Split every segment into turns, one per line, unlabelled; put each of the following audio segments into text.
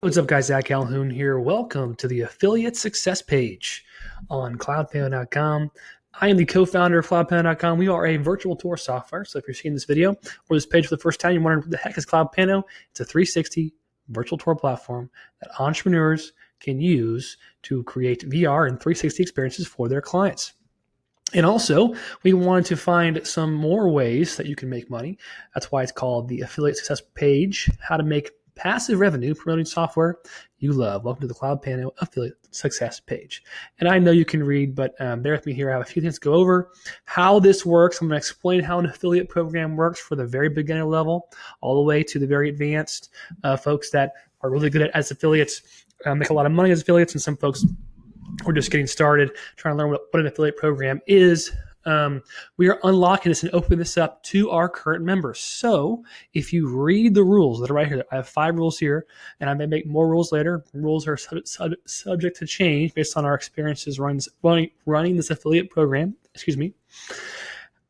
What's up, guys? Zach Calhoun here. Welcome to the affiliate success page on cloudpanel.com. I am the co-founder of cloudpanel.com. We are a virtual tour software. So if you're seeing this video or this page for the first time, you're wondering what the heck is cloudpanel? It's a 360 virtual tour platform that entrepreneurs can use to create VR and 360 experiences for their clients. And also, we wanted to find some more ways that you can make money. That's why it's called the affiliate success page, how to make passive revenue promoting software you love. Welcome to the cloudpanel affiliate success page. And I know you can read, but bear with me here. I have a few things to go over. How this works, I'm going to explain how an affiliate program works for the very beginner level all the way to the very advanced folks that are really good as affiliates, make a lot of money as affiliates, and some folks we're just getting started trying to learn what an affiliate program is. We are unlocking this and opening this up to our current members. So if you read the rules that are right here, I have 5 rules here, and I may make more rules later. Rules are subject to change based on our experiences running this affiliate program.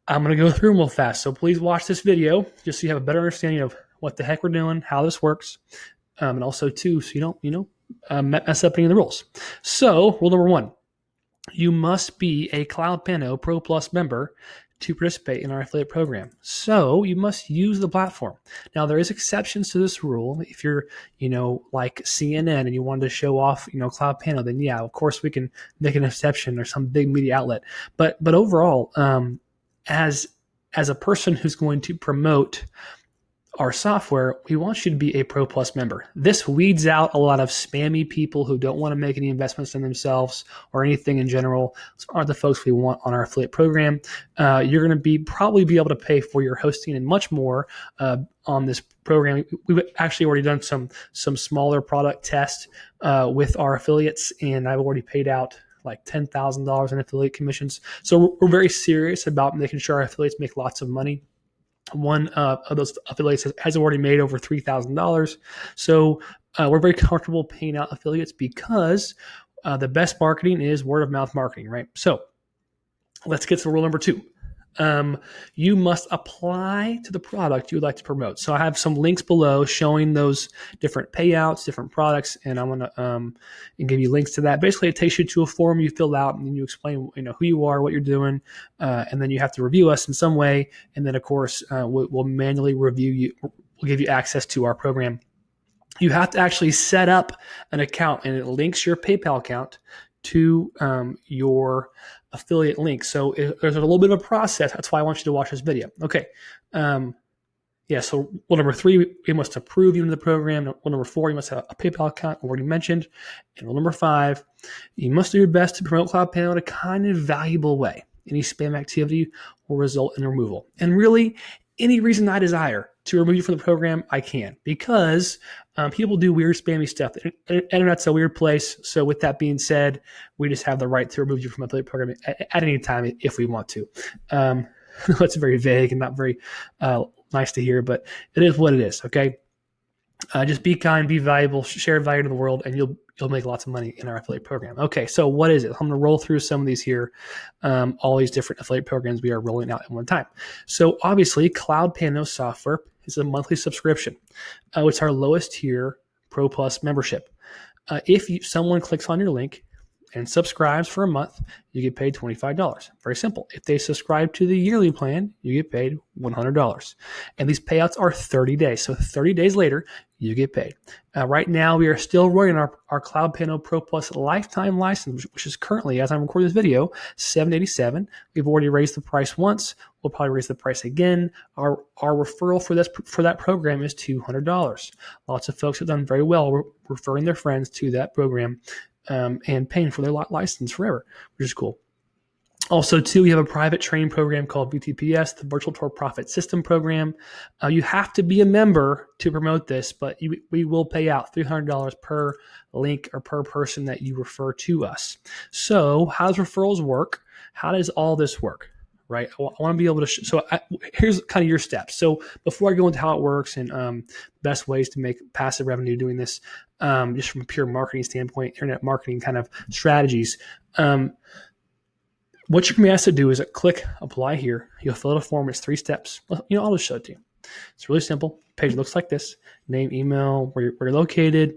I'm going to go through them real fast. So please watch this video just so you have a better understanding of what the heck we're doing, how this works, and also too, so you don't, mess up any of the rules. So rule number 1, you must be a cloudpanel Pro Plus member to participate in our affiliate program. So you must use the platform. Now there is exceptions to this rule. If you're, like CNN and you wanted to show off, cloudpanel, then yeah, of course we can make an exception or some big media outlet. But overall, as a person who's going to promote our software, we want you to be a Pro Plus member. This weeds out a lot of spammy people who don't want to make any investments in themselves or anything in general. Those aren't the folks we want on our affiliate program. You're going to probably be able to pay for your hosting and much more on this program. We've actually already done some smaller product tests with our affiliates, and I've already paid out like $10,000 in affiliate commissions. So we're very serious about making sure our affiliates make lots of money. One of those affiliates has already made over $3,000. So we're very comfortable paying out affiliates because the best marketing is word of mouth marketing, right? So let's get to rule number 2. You must apply to the product you would like to promote. So I have some links below showing those different payouts, different products, and I'm going to give you links to that. Basically, it takes you to a form you fill out, and then you explain, who you are, what you're doing, and then you have to review us in some way. And then, of course, we'll manually review you. We'll give you access to our program. You have to actually set up an account, and it links your PayPal account to your affiliate link. So there's a little bit of a process. That's why I want you to watch this video. Okay. So rule number 3, we must approve you into the program. Rule number 4, you must have a PayPal account, already mentioned. And rule number 5, you must do your best to promote cloudpanel in a kind and valuable way. Any spam activity will result in removal. And really, any reason I desire to remove you from the program, I can, because people do weird spammy stuff. The internet's a weird place. So with that being said, we just have the right to remove you from the affiliate program at any time if we want to. It's very vague and not very nice to hear, but it is what it is. Okay. Just be kind, be valuable, share value to the world, and you'll make lots of money in our affiliate program. Okay, so what is it? I'm going to roll through some of these here, all these different affiliate programs we are rolling out at one time. So obviously, cloudpanel software is a monthly subscription. It's our lowest tier Pro Plus membership. If someone clicks on your link and subscribes for a month, you get paid $25. Very simple. If they subscribe to the yearly plan, you get paid $100. And these payouts are 30 days. So 30 days later, you get paid. Right now, we are still running our cloudpanel Pro Plus lifetime license, which is currently, as I'm recording this video, $787. We've already raised the price once. We'll probably raise the price again. Our referral for that program is $200. Lots of folks have done very well referring their friends to that program. And paying for their license forever, which is cool. Also, too, we have a private training program called VTPS, the Virtual Tour Profit System Program. You have to be a member to promote this, but we will pay out $300 per link or per person that you refer to us. So how does referrals work? How does all this work? Right? I want to be able to here's kind of your steps. So before I go into how it works and best ways to make passive revenue doing this, just from a pure marketing standpoint, internet marketing kind of strategies, what you're going to be asked to do is click apply here. You'll fill out a form. It's 3 steps. I'll just show it to you. It's really simple. Page looks like this: name, email, where you're located,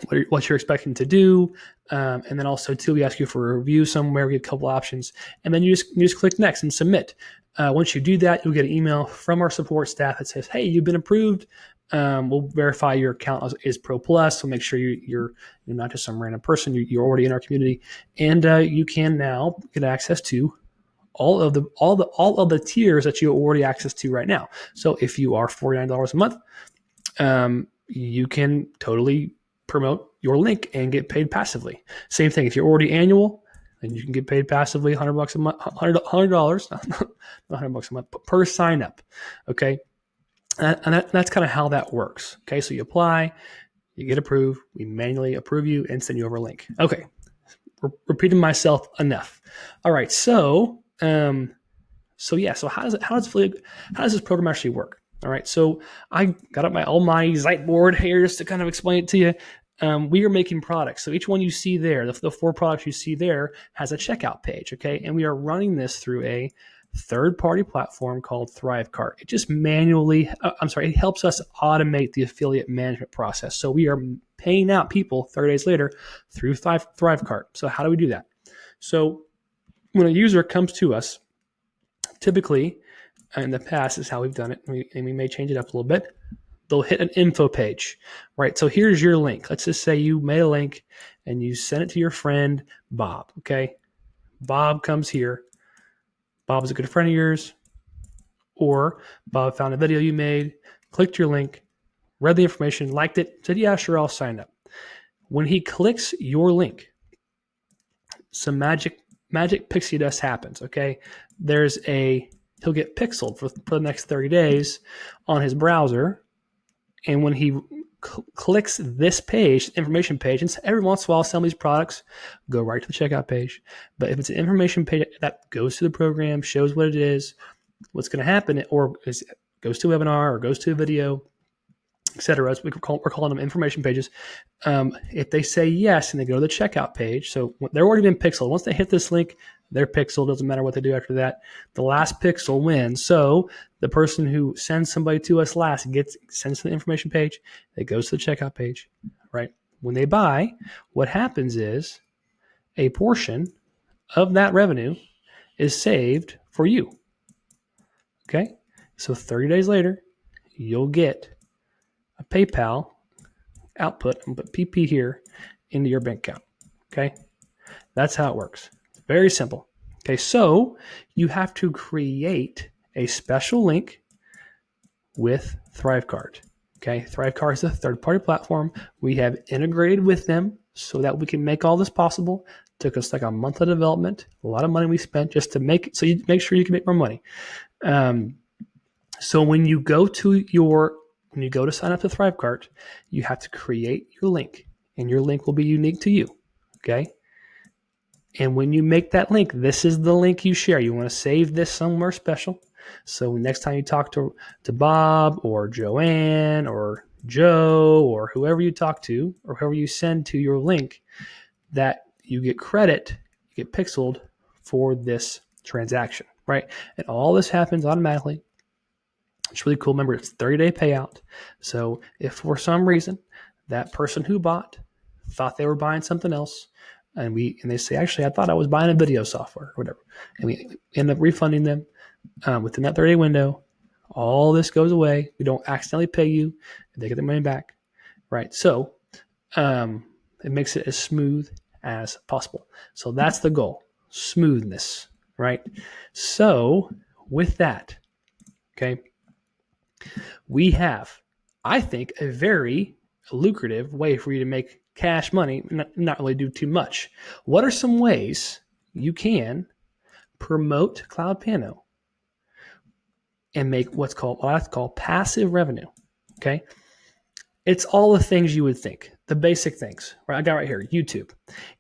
what you're expecting to do. And then also too, we ask you for a review somewhere. We get a couple options, and then you just click next and submit. Once you do that, you'll get an email from our support staff that says, "Hey, you've been approved. We'll verify your account is Pro Plus. So make sure you're not just some random person. You're already in our community, and you can now get access to all of the tiers that you already access to right now. So if you are $49 a month, you can totally promote your link and get paid passively. Same thing if you're already annual, then you can get paid passively $100 a month, $100, not $100 a month per sign up. Okay, and that's kind of how that works. Okay, so you apply, you get approved, we manually approve you and send you over a link. Okay, repeating myself enough. All right, so so how does this program actually work? All right, so I got up my almighty whiteboard here just to kind of explain it to you. We are making products. So each one you see there, the 4 products you see there, has a checkout page, okay? And we are running this through a third-party platform called ThriveCart. It just it helps us automate the affiliate management process. So we are paying out people 30 days later through ThriveCart. So how do we do that? So when a user comes to us, typically, in the past is how we've done it, and we may change it up a little bit. They'll hit an info page, right? So here's your link. Let's just say you made a link and you sent it to your friend, Bob, okay? Bob comes here. Bob is a good friend of yours. Or Bob found a video you made, clicked your link, read the information, liked it, said, yeah, sure, I'll sign up. When he clicks your link, some magic pixie dust happens, okay? He'll get pixeled for the next 30 days on his browser. And when he clicks this page, information page, and every once in a while, some of these products go right to the checkout page. But if it's an information page that goes to the program, shows what it is, what's going to happen, or goes to a webinar or goes to a video, etc. We're calling them information pages. If they say yes and they go to the checkout page, so they're already been pixeled. Once they hit this link, they're pixeled. Doesn't matter what they do after that. The last pixel wins. So the person who sends somebody to us last sends to the information page. It goes to the checkout page, right? When they buy, what happens is a portion of that revenue is saved for you. Okay, so 30 days later, you'll get a PayPal output and put PP here into your bank account. Okay, that's how it works. It's very simple. Okay, so you have to create a special link with ThriveCart. Okay, ThriveCart is a third-party platform. We have integrated with them so that we can make all this possible. It took us like a month of development, a lot of money we spent just to make it so you make sure you can make more money. So when you go to sign up to ThriveCart, you have to create your link, and your link will be unique to you, okay? And when you make that link, this is the link you share. You want to save this somewhere special. So next time you talk to Bob or Joanne or Joe or whoever you talk to or whoever you send to your link, that you get credit, you get pixeled for this transaction, right? And all this happens automatically. It's really cool. Remember, it's 30-day payout. So if for some reason that person who bought thought they were buying something else, and they say, actually, I thought I was buying a video software or whatever, and we end up refunding them within that 30-day window, all this goes away. We don't accidentally pay you. They get their money back, right? So it makes it as smooth as possible. So that's the goal, smoothness, right? So with that, okay, we have, I think, a very lucrative way for you to make cash money, not really do too much. What are some ways you can promote Cloud Piano and make what I call passive revenue? Okay, it's all the things you would think, the basic things. Right, I got right here, YouTube.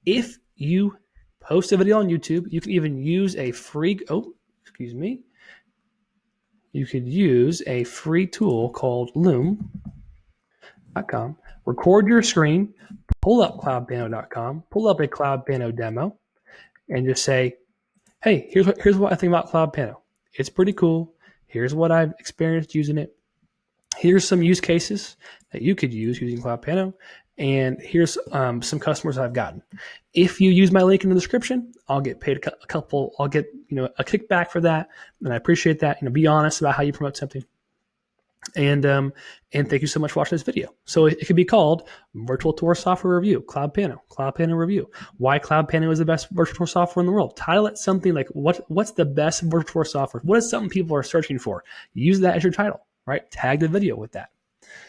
If you post a video on YouTube, you can even use a free. You could use a free tool called Loom.com. Record your screen, pull up cloudpiano.com, pull up a Cloud Piano demo, and just say, hey, here's what I think about Cloud Piano. It's pretty cool. Here's what I've experienced using it. Here's some use cases that you could use using Cloud Piano, And here's some customers I've gotten. If you use my link in the description, I'll get paid a couple. I'll get a kickback for that, and I appreciate that. Be honest about how you promote something. And thank you so much for watching this video. So it could be called Virtual Tour Software Review, Cloud Piano Review. Why Cloud Piano is the best virtual tour software in the world. Title it something like what's the best virtual tour software? What is something people are searching for? Use that as your title, right? Tag the video with that.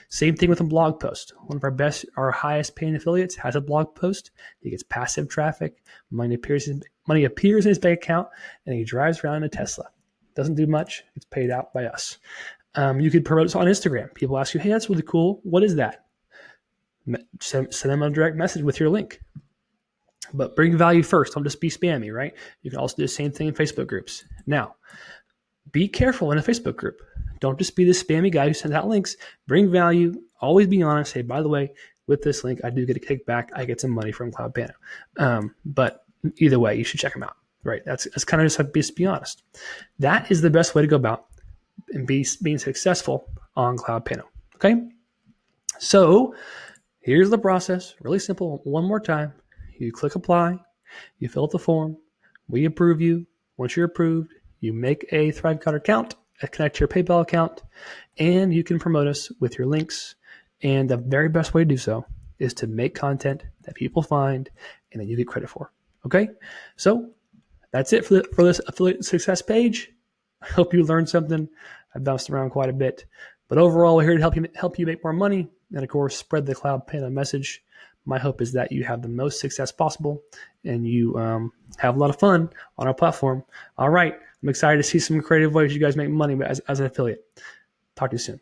Same thing with a blog post. One of our highest paying affiliates has a blog post. He gets passive traffic. Money appears in his bank account, and he drives around in a Tesla. Doesn't do much. It's paid out by us. You could promote this on Instagram. People ask you, hey, that's really cool. What is that? Send them a direct message with your link. But bring value first. Don't just be spammy, right? You can also do the same thing in Facebook groups. Now, be careful in a Facebook group. Don't just be the spammy guy who sends out links. Bring value. Always be honest. Say, by the way, with this link, I do get a kickback. I get some money from Cloud Piano. But either way, you should check them out, right? That's kind of just be honest. That is the best way to go about and being successful on Cloud Piano. Okay? So here's the process. Really simple. One more time. You click apply. You fill out the form. We approve you. Once you're approved, you make a ThriveCoder account, connect to your PayPal account, and you can promote us with your links. And the very best way to do so is to make content that people find and that you get credit for. Okay? So that's it for this affiliate success page. I hope you learned something. I bounced around quite a bit. But overall, we're here to help you make more money and, of course, spread the Cloud Piano message. My hope is that you have the most success possible and you have a lot of fun on our platform. All right. I'm excited to see some creative ways you guys make money as an affiliate. Talk to you soon.